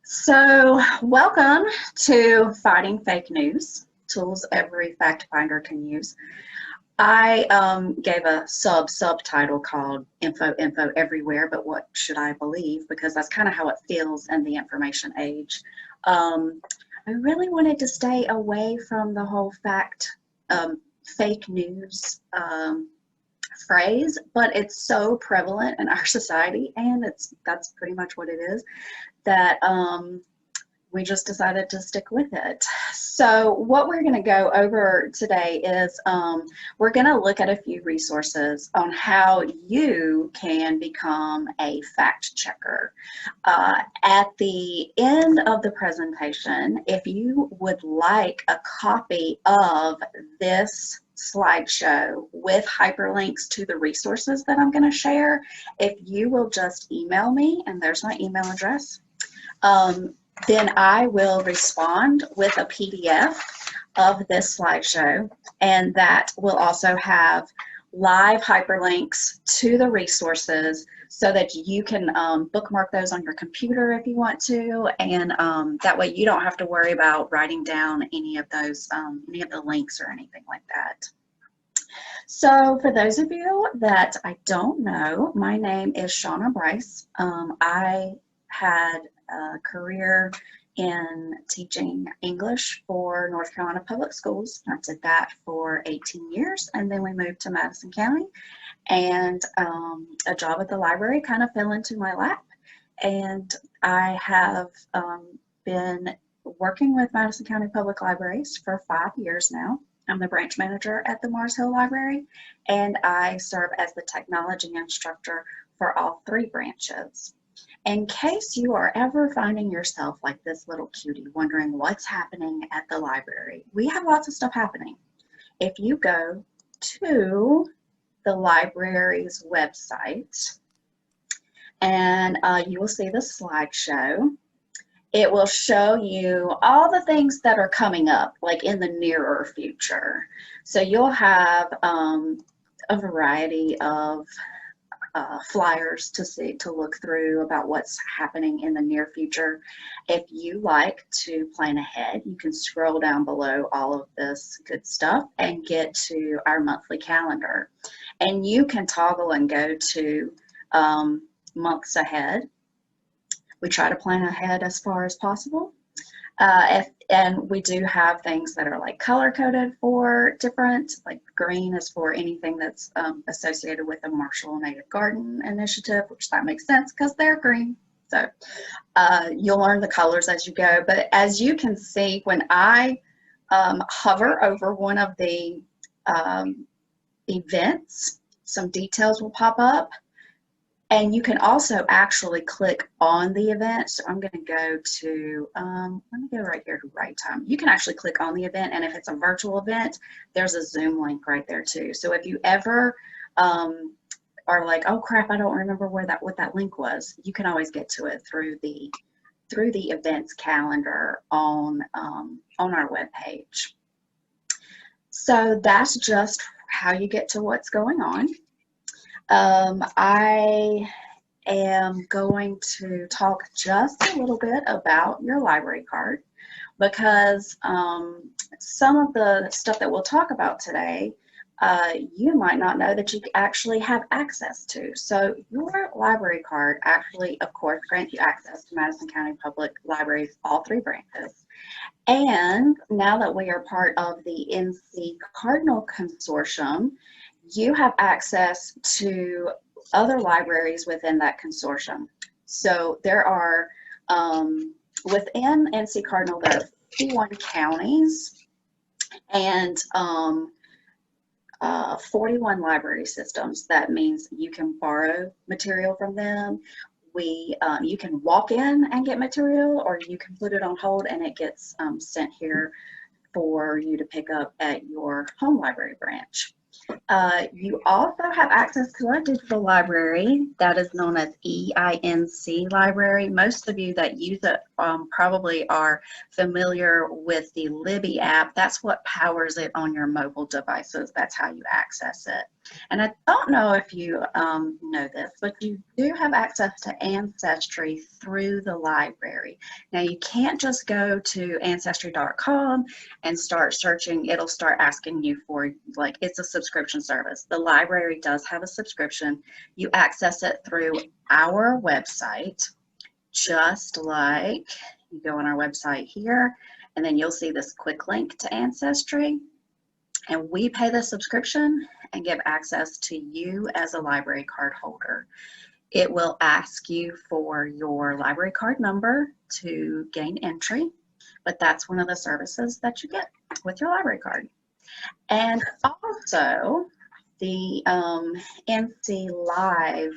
So, welcome to Fighting Fake News, tools every fact finder can use. I gave a subtitle called Info Everywhere, but what should I believe? Because that's kind of how it feels in the information age. Um, I really wanted to stay away from the whole fake news phrase, but it's so prevalent in our society, and that's pretty much what it is, that we just decided to stick with it. So what we're going to go over today is we're going to look at a few resources on how you can become a fact checker. At the end of the presentation, if you would like a copy of this slideshow with hyperlinks to the resources that I'm going to share, if you will just email me, and there's my email address, then I will respond with a PDF of this slideshow, and that will also have live hyperlinks to the resources so that you can bookmark those on your computer if you want to, and that way you don't have to worry about writing down any of those, any of the links or anything like that. So for those of you that I don't know, my name is Shauna Bryce. I had a career in teaching English for North Carolina Public Schools. I did that for 18 years, and then we moved to Madison County, and a job at the library kind of fell into my lap, and I have been working with Madison County Public Libraries for 5 years now. I'm the branch manager at the Mars Hill Library, and I serve as the technology instructor for all 3 branches. In case you are ever finding yourself like this little cutie wondering what's happening at the library, we have lots of stuff happening. If you go to the library's website, and you will see the slideshow, it will show you all the things that are coming up, like in the nearer future. So you'll have a variety of flyers to look through about what's happening in the near future. If you like to plan ahead, you can scroll down below all of this good stuff and get to our monthly calendar. And you can toggle and go to months ahead. We try to plan ahead as far as possible. And we do have things that are like color coded for different, like green is for anything that's associated with the Marshall Native Garden Initiative, which that makes sense because they're green. So you'll learn the colors as you go. But as you can see, when I hover over one of the events, some details will pop up. And you can also actually click on the event. So I'm going to go to, let me go right here to Right Time. You can actually click on the event, and if it's a virtual event, there's a Zoom link right there too. So if you ever are like, oh crap, I don't remember what that link was, you can always get to it through the events calendar on our webpage. So that's just how you get to what's going on. I am going to talk just a little bit about your library card, because some of the stuff that we'll talk about today, you might not know that you actually have access to. So your library card actually, of course, grants you access to Madison County Public Libraries, all 3 branches. And now that we are part of the NC Cardinal Consortium, you have access to other libraries within that consortium. So there are, within NC Cardinal, there are 51 counties and 41 library systems. That means you can borrow material from them. You can walk in and get material, or you can put it on hold and it gets sent here for you to pick up at your home library branch. You also have access to a digital library that is known as EINC Library. Most of you that use it probably are familiar with the Libby app. That's what powers it on your mobile devices. That's how you access it. And I don't know if you know this, but you do have access to Ancestry through the library. Now, you can't just go to Ancestry.com and start searching. It'll start asking you for, like, it's a subscription service. The library does have a subscription. You access it through our website, just like you go on our website here, and then you'll see this quick link to Ancestry. And we pay the subscription and give access to you as a library card holder. It will ask you for your library card number to gain entry, but that's one of the services that you get with your library card. And also the NC Live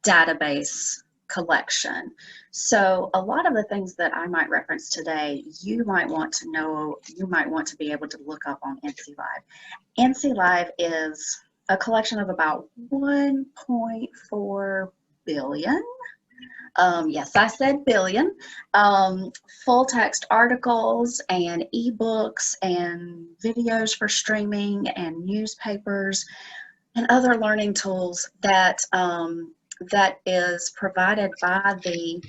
database collection. So a lot of the things that I might reference today, you might want to know, you might want to be able to look up on NC Live. NC Live is a collection of about 1.4 billion. Yes, I said billion. Full text articles and ebooks and videos for streaming and newspapers and other learning tools that that is provided by the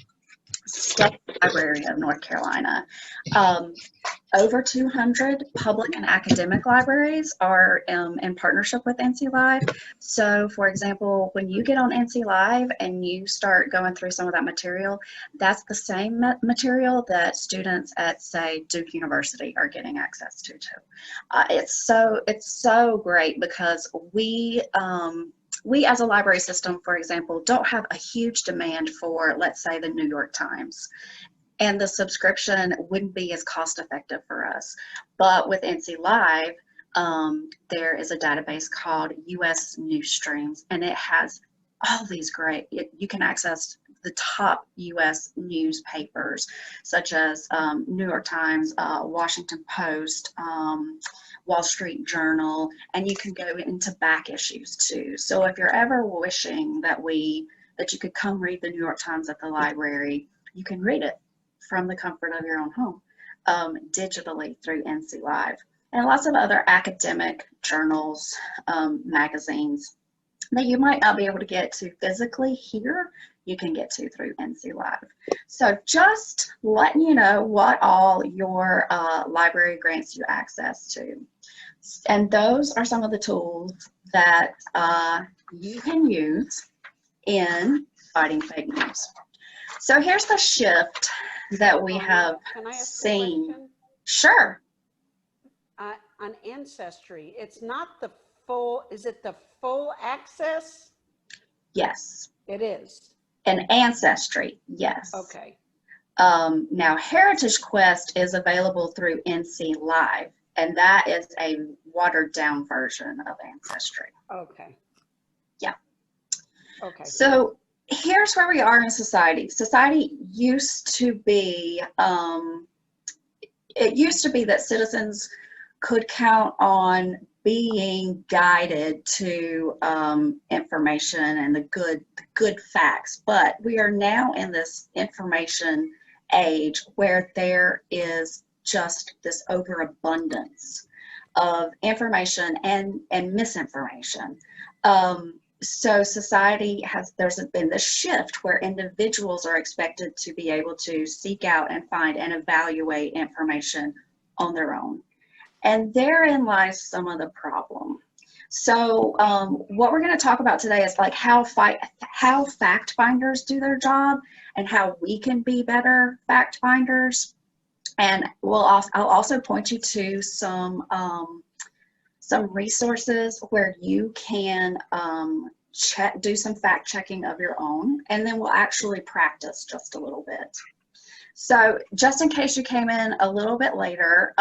State Library of North Carolina. Over 200 public and academic libraries are in partnership with NC Live. So, for example, when you get on NC Live and you start going through some of that material, that's the same material that students at, say, Duke University are getting access to too. It's so great because we as a library system, for example, don't have a huge demand for, let's say, the New York Times. And the subscription wouldn't be as cost effective for us. But with NC Live, there is a database called US News Streams, and it has all these great, you can access the top US newspapers, such as New York Times, Washington Post, Wall Street Journal, and you can go into back issues too. So if you're ever wishing that you could come read the New York Times at the library, you can read it from the comfort of your own home, digitally through NC Live. And lots of other academic journals, magazines that you might not be able to get to physically here, you can get to through NC Live. So just letting you know what all your library grants you access to. And those are some of the tools that you can use in fighting fake news. So here's the shift that we have seen. Question? Sure. On Ancestry, it's not the full, is it the full access? Yes. It is. And Ancestry, yes. Okay. Now, Heritage Quest is available through NC Live, and that is a watered down version of Ancestry. Okay. Yeah. Okay. So here's where we are in society. Society used to be, it used to be that citizens could count on being guided to information and the good facts, but we are now in this information age where there is just this overabundance of information and misinformation. So society there's been this shift where individuals are expected to be able to seek out and find and evaluate information on their own. And therein lies some of the problem. So what we're going to talk about today is like how fact finders do their job and how we can be better fact finders. And I'll also point you to some resources where you can do some fact checking of your own, and then we'll actually practice just a little bit. So just in case you came in a little bit later,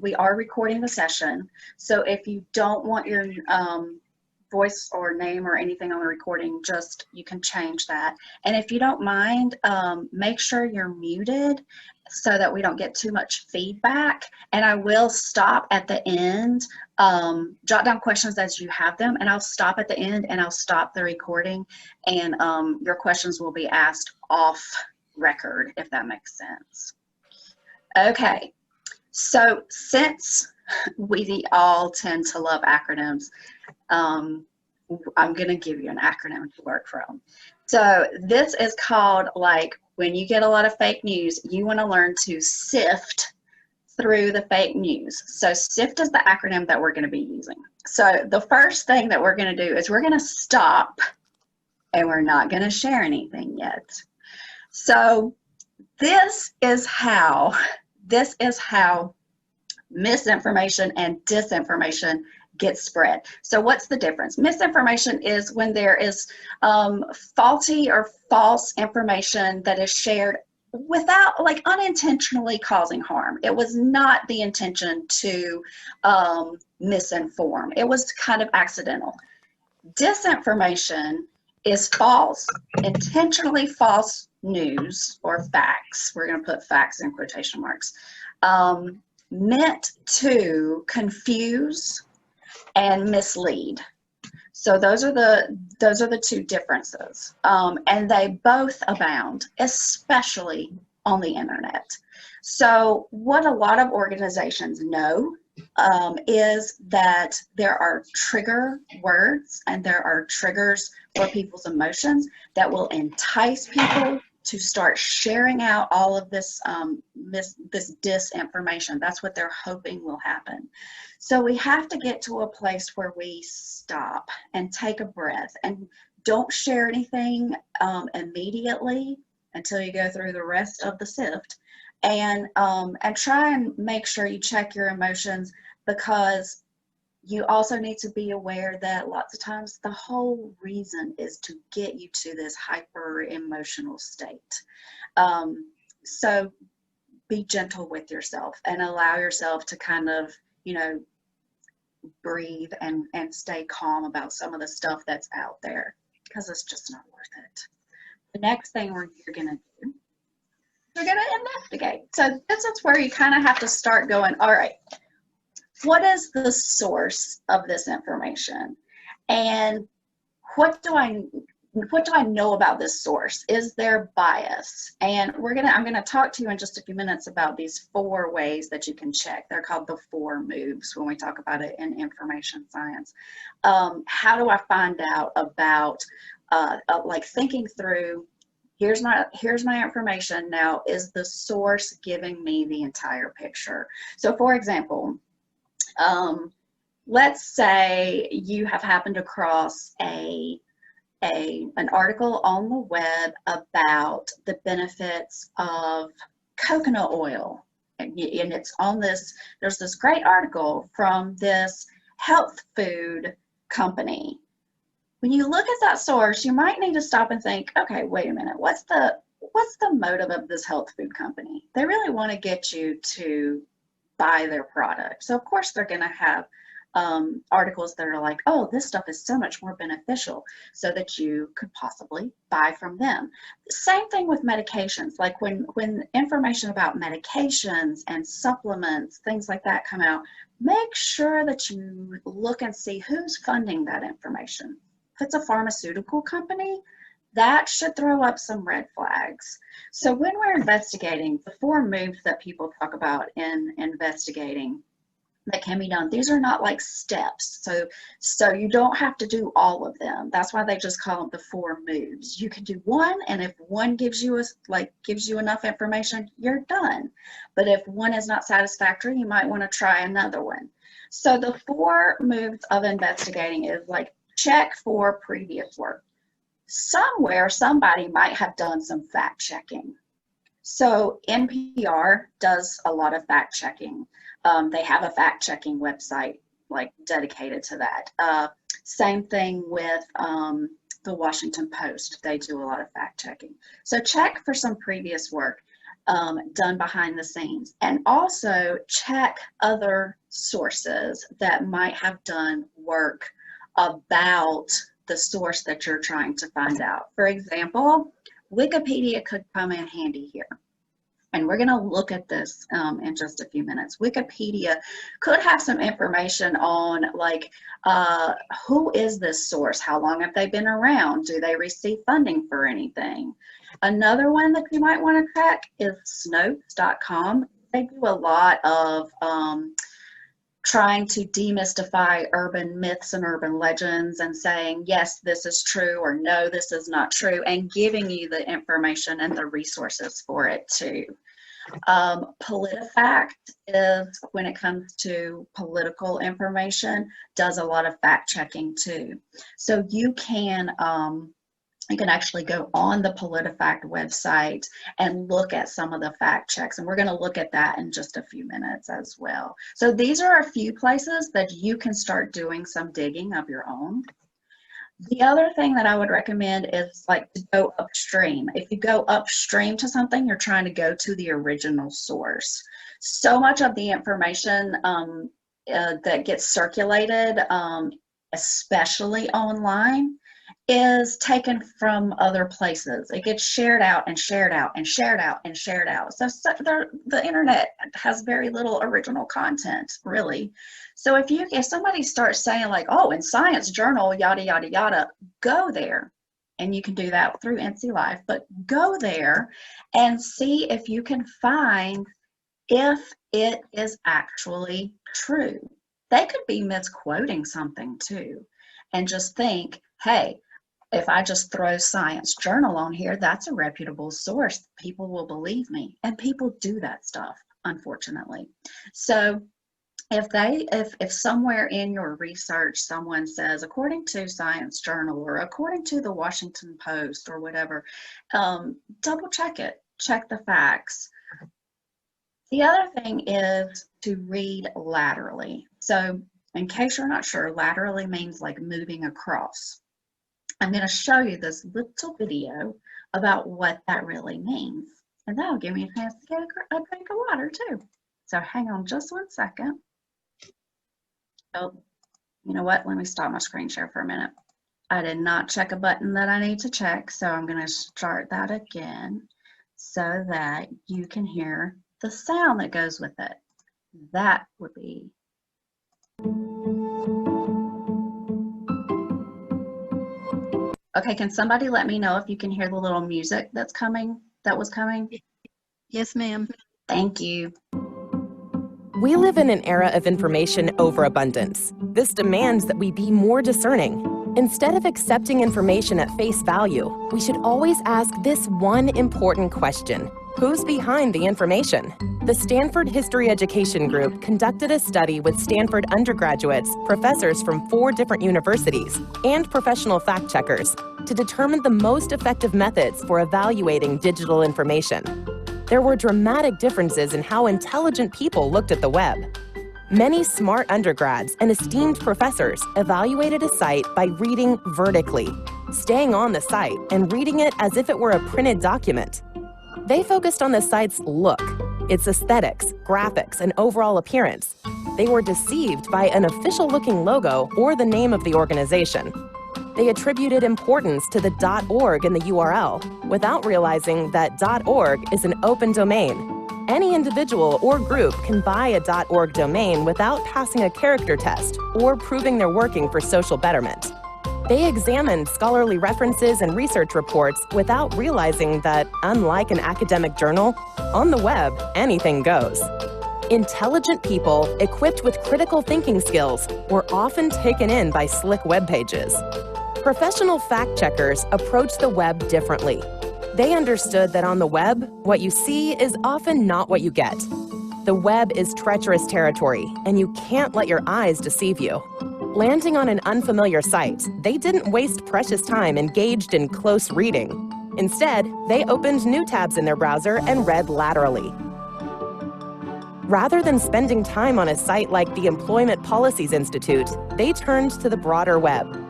we are recording the session. So if you don't want your voice or name or anything on the recording, you can change that. And if you don't mind, make sure you're muted so that we don't get too much feedback. And I will stop at the end, jot down questions as you have them, and I'll stop at the end and I'll stop the recording, and your questions will be asked off record, if that makes sense. Okay, so since we all tend to love acronyms. Um, I'm going to give you an acronym to work from. So this is called, like, when you get a lot of fake news, you want to learn to sift through the fake news. So SIFT is the acronym that we're going to be using. So the first thing that we're going to do is we're going to stop, and we're not going to share anything yet. So this is how misinformation and disinformation gets spread. So what's the difference? Misinformation is when there is faulty or false information that is shared without, like, unintentionally causing harm. It was not the intention to misinform. It was kind of accidental. Disinformation is false, intentionally false news or facts. We're going to put facts in quotation marks. Meant to confuse and mislead. So those are the two differences, and they both abound, especially on the internet. So what a lot of organizations know is that there are trigger words and there are triggers for people's emotions that will entice people to start sharing out all of this this disinformation. That's what they're hoping will happen. So we have to get to a place where we stop and take a breath and don't share anything immediately until you go through the rest of the SIFT, and try and make sure you check your emotions, because you also need to be aware that lots of times the whole reason is to get you to this hyper emotional state. So be gentle with yourself and allow yourself to kind of, breathe and stay calm about some of the stuff that's out there, because it's just not worth it. The next thing you're going to do, you're going to investigate. So this is where you kind of have to start going, all right, what is the source of this information? And what do I know about this source? Is there bias? And I'm gonna talk to you in just a few minutes about these 4 ways that you can check. They're called the 4 moves when we talk about it in information science. How do I find out about like thinking through, here's my information, now is the source giving me the entire picture? So for example, let's say you have happened across an article on the web about the benefits of coconut oil, and it's on there's this great article from this health food company. When you look at that source, you might need to stop and think, okay, wait a minute, what's the motive of this health food company? They really want to get you to buy their product. So of course they're going to have articles that are like, oh, this stuff is so much more beneficial, so that you could possibly buy from them. Same thing with medications. Like when information about medications and supplements, things like that come out, make sure that you look and see who's funding that information. If it's a pharmaceutical company, that should throw up some red flags. So when we're investigating, the 4 moves that people talk about in investigating that can be done, these are not like steps. So you don't have to do all of them. That's why they just call them the 4 moves. You can do one, and if one gives you enough information, you're done. But if one is not satisfactory, you might want to try another one. So the 4 moves of investigating is like, check for previous work. Somewhere somebody might have done some fact checking. So NPR does a lot of fact checking. They have a fact checking website like dedicated to that. Same thing with the Washington Post. They do a lot of fact checking. So check for some previous work done behind the scenes, and also check other sources that might have done work about the source that you're trying to find out. For example, Wikipedia could come in handy here. And we're going to look at this in just a few minutes. Wikipedia could have some information on, like, who is this source? How long have they been around? Do they receive funding for anything? Another one that you might want to track is Snopes.com. They do a lot of trying to demystify urban myths and urban legends and saying, yes, this is true, or no, this is not true, and giving you the information and the resources for it too. PolitiFact is, when it comes to political information, does a lot of fact checking too. So you can actually go on the PolitiFact website and look at some of the fact checks, and we're going to look at that in just a few minutes as well. So these are a few places that you can start doing some digging of your own. The other thing that I would recommend is like to go upstream. If you go upstream to something, you're trying to go to the original source. So much of the information that gets circulated, especially online, is taken from other places. It gets shared out and shared out and shared out and shared out. So the internet has very little original content, really. So if somebody starts saying like, oh, in Science Journal, yada, yada, yada, go there. And you can do that through NC Life, but go there and see if you can find if it is actually true. They could be misquoting something too. And just think, hey, if I just throw Science Journal on here, that's a reputable source. People will believe me. And people do that stuff, unfortunately. So if somewhere in your research someone says, according to Science Journal or according to the Washington Post or whatever, double check it. Check the facts. The other thing is to read laterally. So in case you're not sure, laterally means like moving across. I'm going to show you this little video about what that really means. And that'll give me a chance to get a drink of water too. So hang on just 1 second. Oh, you know what? Let me stop my screen share for a minute. I did not check a button that I need to check, so I'm going to start that again so that you can hear the sound that goes with it. That would be... Okay, can somebody let me know if you can hear the little music that was coming? Yes, ma'am. Thank you. We live in an era of information overabundance. This demands that we be more discerning. Instead of accepting information at face value, we should always ask this one important question: who's behind the information? The Stanford History Education Group conducted a study with Stanford undergraduates, professors from 4 different universities, and professional fact checkers to determine the most effective methods for evaluating digital information. There were dramatic differences in how intelligent people looked at the web. Many smart undergrads and esteemed professors evaluated a site by reading vertically, staying on the site and reading it as if it were a printed document. They focused on the site's look, its aesthetics, graphics, and overall appearance. They were deceived by an official-looking logo or the name of the organization. They attributed importance to the .org in the URL without realizing that .org is an open domain. Any individual or group can buy a .org domain without passing a character test or proving they're working for social betterment. They examined scholarly references and research reports without realizing that, unlike an academic journal, on the web, anything goes. Intelligent people equipped with critical thinking skills were often taken in by slick web pages. Professional fact checkers approach the web differently. They understood that on the web, what you see is often not what you get. The web is treacherous territory, and you can't let your eyes deceive you. Landing on an unfamiliar site, they didn't waste precious time engaged in close reading. Instead, they opened new tabs in their browser and read laterally. Rather than spending time on a site like the Employment Policies Institute, they turned to the broader web.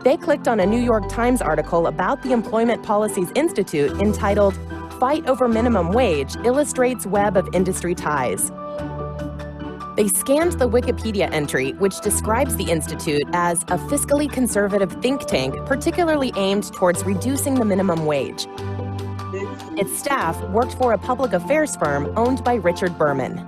They clicked on a New York Times article about the Employment Policies Institute entitled, "Fight Over Minimum Wage Illustrates Web of Industry Ties." They scanned the Wikipedia entry, which describes the Institute as a fiscally conservative think tank particularly aimed towards reducing the minimum wage. Its staff worked for a public affairs firm owned by Richard Berman.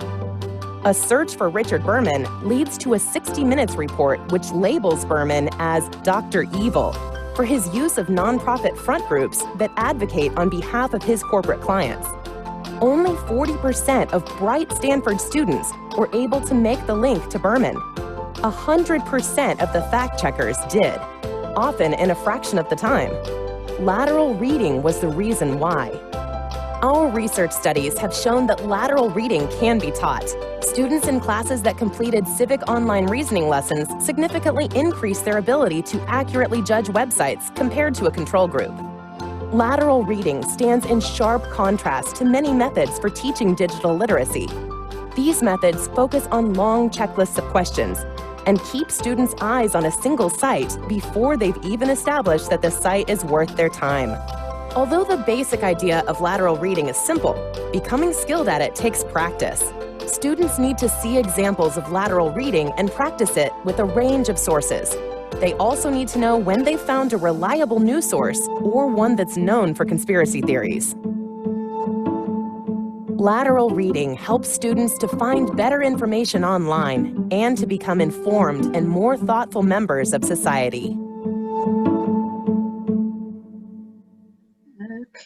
A search for Richard Berman leads to a 60 Minutes report which labels Berman as Dr. Evil for his use of nonprofit front groups that advocate on behalf of his corporate clients. Only 40% of bright Stanford students were able to make the link to Berman. 100% of the fact checkers did, often in a fraction of the time. Lateral reading was the reason why. Our research studies have shown that lateral reading can be taught. Students in classes that completed civic online reasoning lessons significantly increased their ability to accurately judge websites compared to a control group. Lateral reading stands in sharp contrast to many methods for teaching digital literacy. These methods focus on long checklists of questions and keep students' eyes on a single site before they've even established that the site is worth their time. Although the basic idea of lateral reading is simple, becoming skilled at it takes practice. Students need to see examples of lateral reading and practice it with a range of sources. They also need to know when they've found a reliable news source or one that's known for conspiracy theories. Lateral reading helps students to find better information online and to become informed and more thoughtful members of society.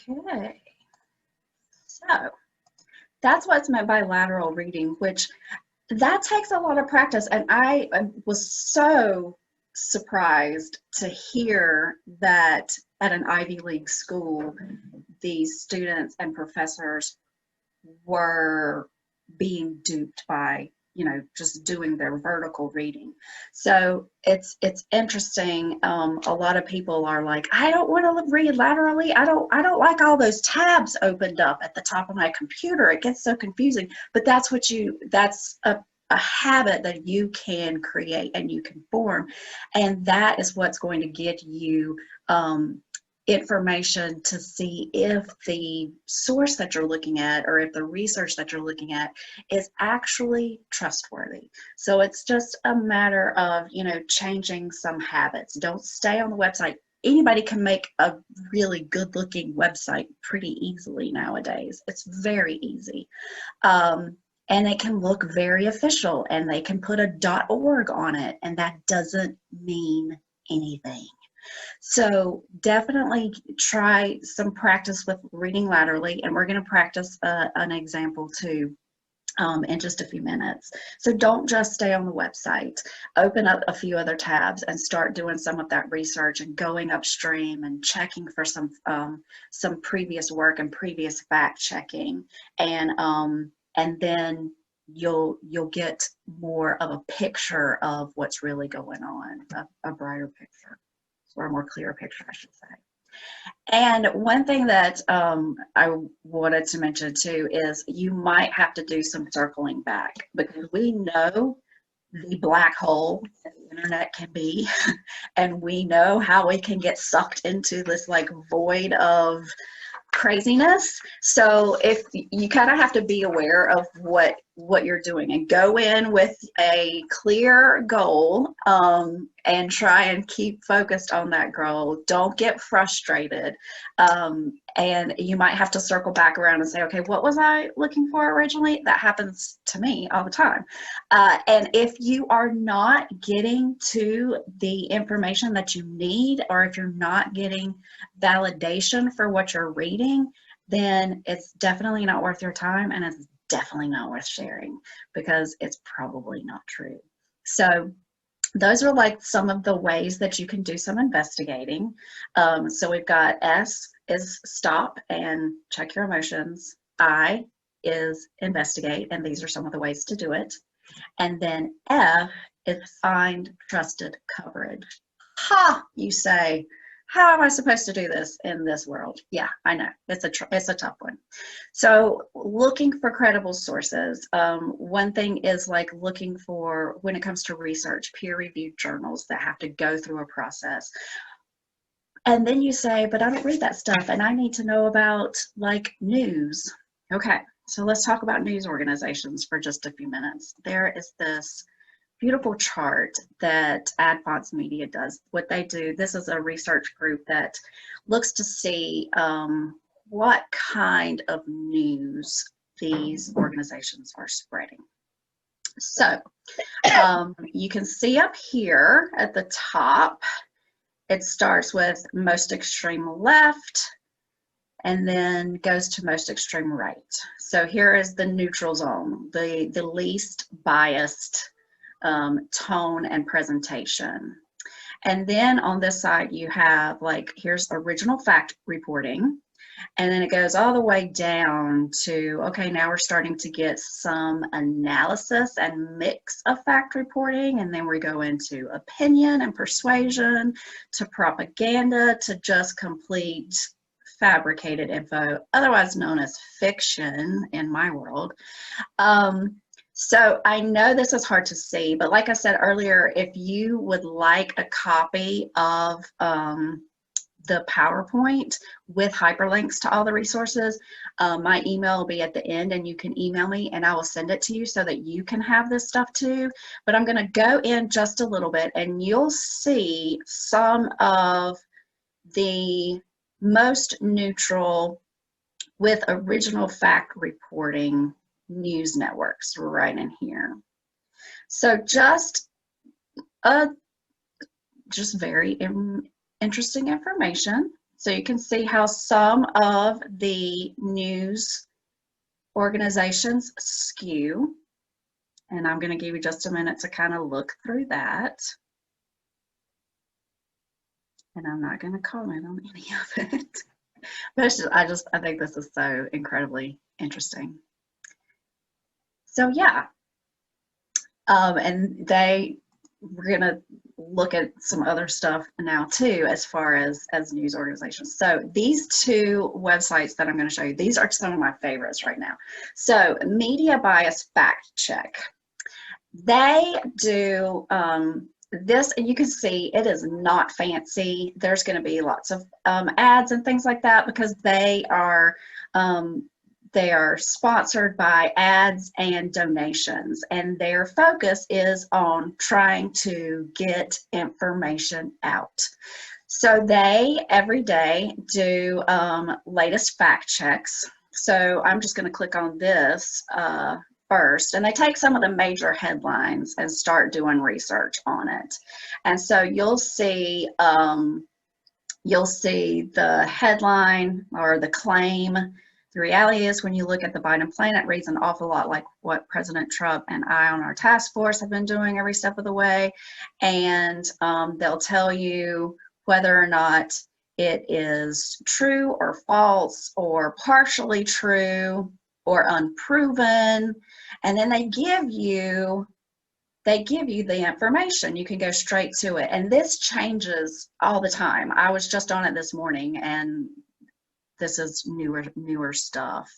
Okay, so that's what's meant by lateral reading, which that takes a lot of practice. And I was so surprised to hear that at an Ivy League school, these students and professors were being duped by, just doing their vertical reading. So it's interesting. A lot of people are like, I don't want to read laterally. I don't like all those tabs opened up at the top of my computer. It gets so confusing. But that's a habit that you can create and you can form, and that is what's going to get you information to see if the source that you're looking at or if the research that you're looking at is actually trustworthy. So it's just a matter of, changing some habits. Don't stay on the website. Anybody can make a really good looking website pretty easily nowadays. It's very easy. And it can look very official, and they can put a .org on it, and that doesn't mean anything. So definitely try some practice with reading laterally, and we're going to practice an example too in just a few minutes. So don't just stay on the website. Open up a few other tabs and start doing some of that research and going upstream and checking for some previous work and previous fact checking, and then you'll get more of a picture of what's really going on, a brighter picture, or a more clear picture, I should say. And one thing that I wanted to mention too is you might have to do some circling back, because we know the black hole that the internet can be, and we know how we can get sucked into this like void of craziness. So if you kind of have to be aware of what you're doing and go in with a clear goal, and try and keep focused on that goal. Don't get frustrated. And you might have to circle back around and say, okay, what was I looking for originally? That happens to me all the time. And if you are not getting to the information that you need, or if you're not getting validation for what you're reading, then it's definitely not worth your time, and it's definitely not worth sharing, because it's probably not true. So those are like some of the ways that you can do some investigating. So we've got S is stop and check your emotions. I is investigate, and these are some of the ways to do it. And then F is find trusted coverage. Ha, you say, how am I supposed to do this in this world? Yeah, I know, it's a tough one. So looking for credible sources. One thing is like looking for, when it comes to research, peer-reviewed journals that have to go through a process. And then you say, but I don't read that stuff, and I need to know about like news. Okay, so let's talk about news organizations for just a few minutes. There is this beautiful chart that Adfonts Media does. What they do, this is a research group that looks to see what kind of news these organizations are spreading. So you can see up here at the top, it starts with most extreme left, and then goes to most extreme right. So here is the neutral zone, the least biased tone and presentation. And then on this side, you have like, here's original fact reporting. And then it goes all the way down to, okay, now we're starting to get some analysis and mix of fact reporting. And then we go into opinion and persuasion, to propaganda, to just complete fabricated info, otherwise known as fiction in my world. So I know this is hard to see, but like I said earlier, if you would like a copy of the PowerPoint with hyperlinks to all the resources, my email will be at the end, and you can email me and I will send it to you so that you can have this stuff too. But I'm going to go in just a little bit and you'll see some of the most neutral with original fact reporting news networks right in here. So just very interesting information. So you can see how some of the news organizations skew. And I'm going to give you just a minute to kind of look through that. And I'm not going to comment on any of it. But it's just, I think this is so incredibly interesting. So yeah, and we're going to look at some other stuff now too, as far as news organizations. So these two websites that I'm going to show you, these are some of my favorites right now. So Media Bias Fact Check, they do this, and you can see it is not fancy. There's going to be lots of ads and things like that because they are sponsored by ads and donations, and their focus is on trying to get information out. So they every day do latest fact checks. So I'm just going to click on this first, and they take some of the major headlines and start doing research on it. And so you'll see the headline or the claim. The reality is, when you look at the Biden plan, it reads an awful lot like what President Trump and I on our task force have been doing every step of the way. And they'll tell you whether or not it is true or false or partially true or unproven. And then they give you the information. You can go straight to it. And this changes all the time. I was just on it this morning, and this is newer stuff.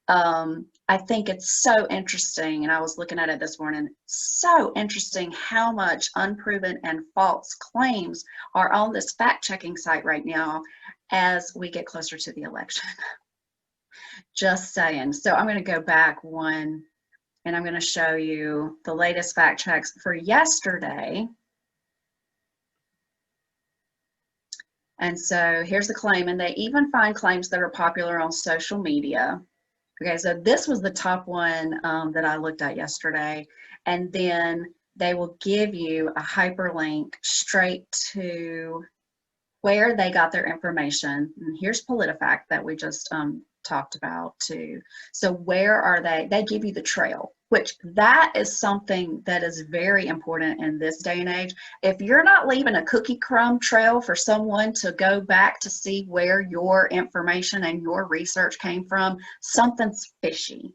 I think it's so interesting, and I was looking at it this morning, so interesting how much unproven and false claims are on this fact-checking site right now as we get closer to the election. Just saying. So I'm going to go back one, and I'm going to show you the latest fact checks for yesterday. And so here's the claim, and they even find claims that are popular on social media. Okay, so this was the top one that I looked at yesterday. And then they will give you a hyperlink straight to where they got their information. And here's PolitiFact that we just talked about too. So where are they? They give you the trail, which that is something that is very important in this day and age. If you're not leaving a cookie crumb trail for someone to go back to see where your information and your research came from, something's fishy.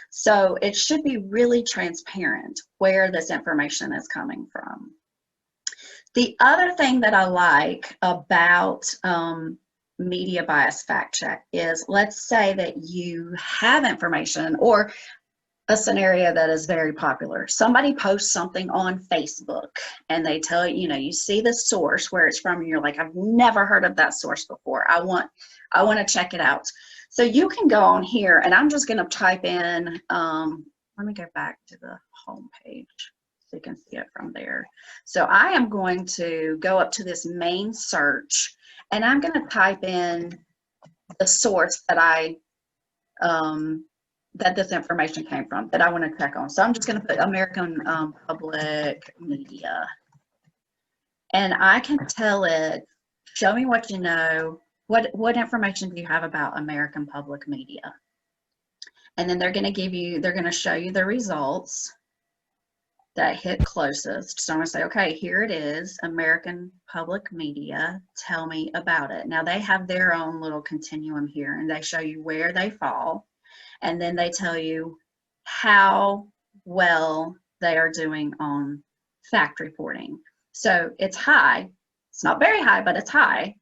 So it should be really transparent where this information is coming from. The other thing that I like about Media Bias Fact Check is, let's say that you have information, or a scenario that is very popular. Somebody posts something on Facebook and they tell you, you see the source where it's from, and you're like, I've never heard of that source before. I want to check it out. So you can go on here, and I'm just going to type in, let me go back to the home page so you can see it from there. So I am going to go up to this main search, and I'm going to type in the source that that this information came from, that I want to check on. So I'm just going to put American Public Media, and I can tell it, show me what you know, what information do you have about American public media? And then they're going to show you the results that hit closest. So I'm going to say, okay, here it is, American public media, tell me about it. Now they have their own little continuum here, and they show you where they fall, and then they tell you how well they are doing on fact reporting. So it's high. It's not very high, but it's high.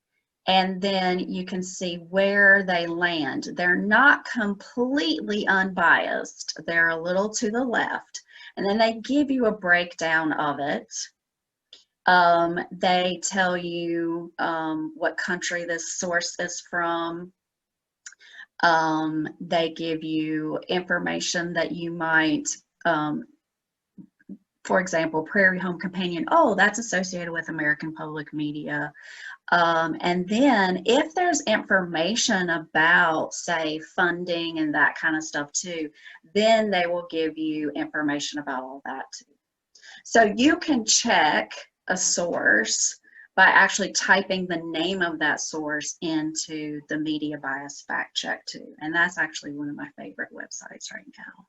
And then you can see where they land. They're not completely unbiased. They're a little to the left. And then they give you a breakdown of it. They tell you what country this source is from. They give you information that you might, for example, Prairie Home Companion, oh, that's associated with American public media. And then if there's information about, say, funding and that kind of stuff too, then they will give you information about all that too. So you can check a source by actually typing the name of that source into the Media Bias Fact Check too. And that's actually one of my favorite websites right now.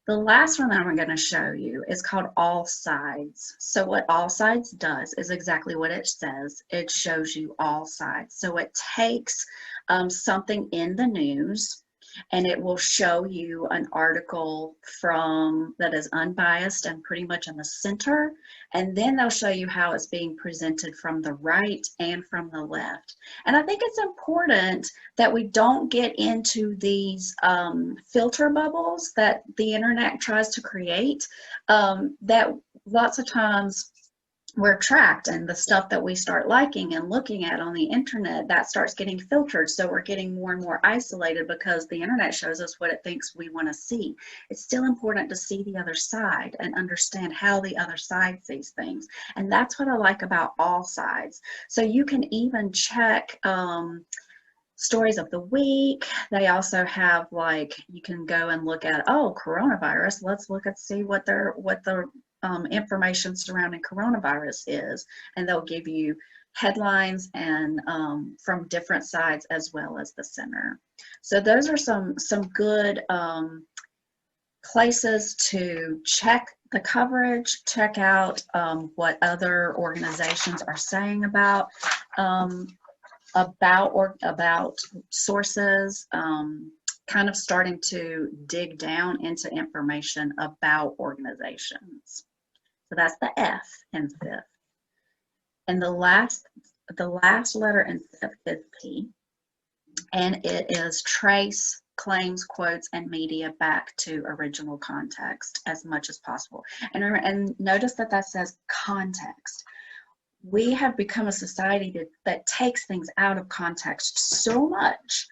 The last one that I'm going to show you is called All Sides. So what All Sides does is exactly what it says. It shows you all sides. So it takes something in the news, and it will show you an article that is unbiased and pretty much in the center, and then they'll show you how it's being presented from the right and from the left. And I think it's important that we don't get into these filter bubbles that the internet tries to create, that lots of times we're tracked, and the stuff that we start liking and looking at on the internet, that starts getting filtered. So we're getting more and more isolated because the internet shows us what it thinks we want to see. It's still important to see the other side and understand how the other side sees things. And that's what I like about All Sides. So you can even check stories of the week. They also have, like, you can go and look at, oh, coronavirus. Let's look and see what the information surrounding coronavirus is, and they'll give you headlines and from different sides as well as the center. So those are some good places to check the coverage, check out what other organizations are saying about sources, kind of starting to dig down into information about organizations. So that's the F in fifth. And the last letter in fifth is P, and it is trace claims, quotes, and media back to original context as much as possible. And notice that says context. We have become a society that takes things out of context so much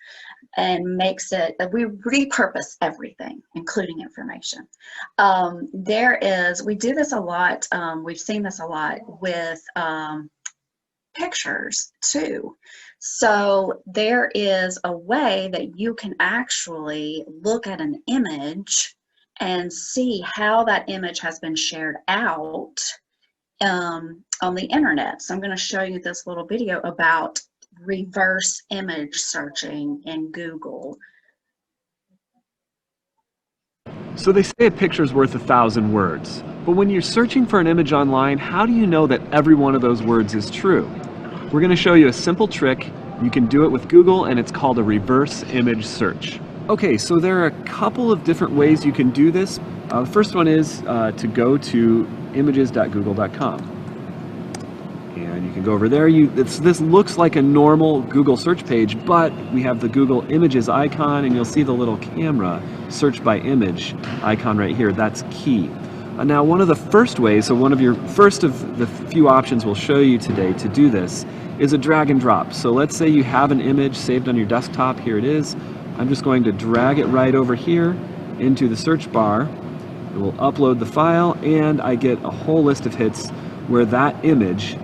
and makes it, we repurpose everything, including information. We do this a lot, we've seen this a lot with pictures too. So there is a way that you can actually look at an image and see how that image has been shared out on the internet. So I'm going to show you this little video about reverse image searching in Google. So they say a picture's worth 1,000 words, but when you're searching for an image online, how do you know that every one of those words is true? We're going to show you a simple trick. You can do it with Google, and it's called a reverse image search. Okay, so there are a couple of different ways you can do this. The first one is to go to images.google.com. And you can go over there. This looks like a normal Google search page, but we have the Google Images icon, and you'll see the little camera search by image icon right here. That's key. Now, one of the first ways, so one of your first of the few options we'll show you today to do this is a drag and drop. So let's say you have an image saved on your desktop. Here it is. I'm just going to drag it right over here into the search bar. It will upload the file, and I get a whole list of hits where that image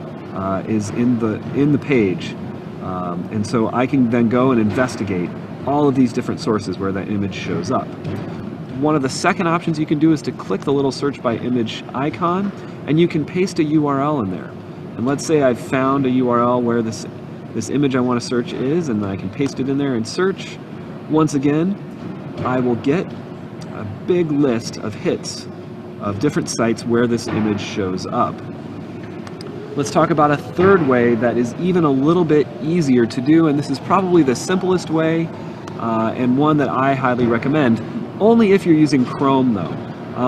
is in the page, and so I can then go and investigate all of these different sources where that image shows up. One of the second options you can do is to click the little search by image icon, and you can paste a URL in there. And let's say I've found a URL where this this image I want to search is, and then I can paste it in there and search. Once again, I will get a big list of hits of different sites where this image shows up. Let's talk about a third way that is even a little bit easier to do, and this is probably the simplest way and one that I highly recommend, only if you're using Chrome though.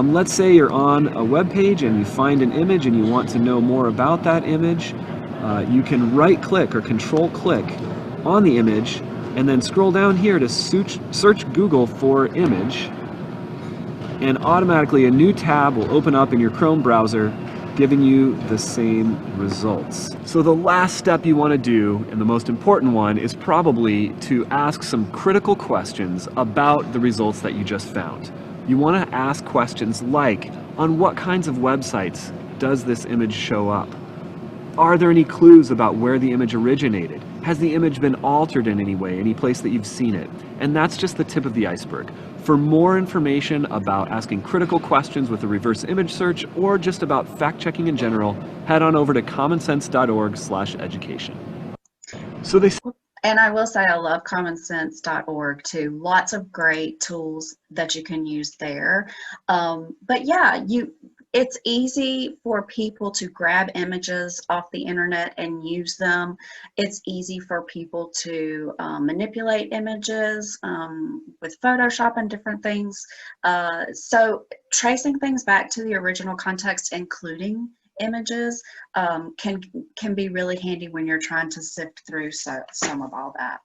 Let's say you're on a web page and you find an image and you want to know more about that image. You can right click or control click on the image and then scroll down here to search Google for image, and automatically a new tab will open up in your Chrome browser giving you the same results. So the last step you want to do, and the most important one, is probably to ask some critical questions about the results that you just found. You want to ask questions like, on what kinds of websites does this image show up? Are there any clues about where the image originated? Has the image been altered in any way, any place that you've seen it? And that's just the tip of the iceberg. For more information about asking critical questions with a reverse image search, or just about fact-checking in general, head on over to commonsense.org/education. So they And I will say I love commonsense.org too. Lots of great tools that you can use there. But yeah, it's easy for people to grab images off the internet and use them. It's easy for people to manipulate images with Photoshop and different things. So tracing things back to the original context, including images, can be really handy when you're trying to sift through some of all that.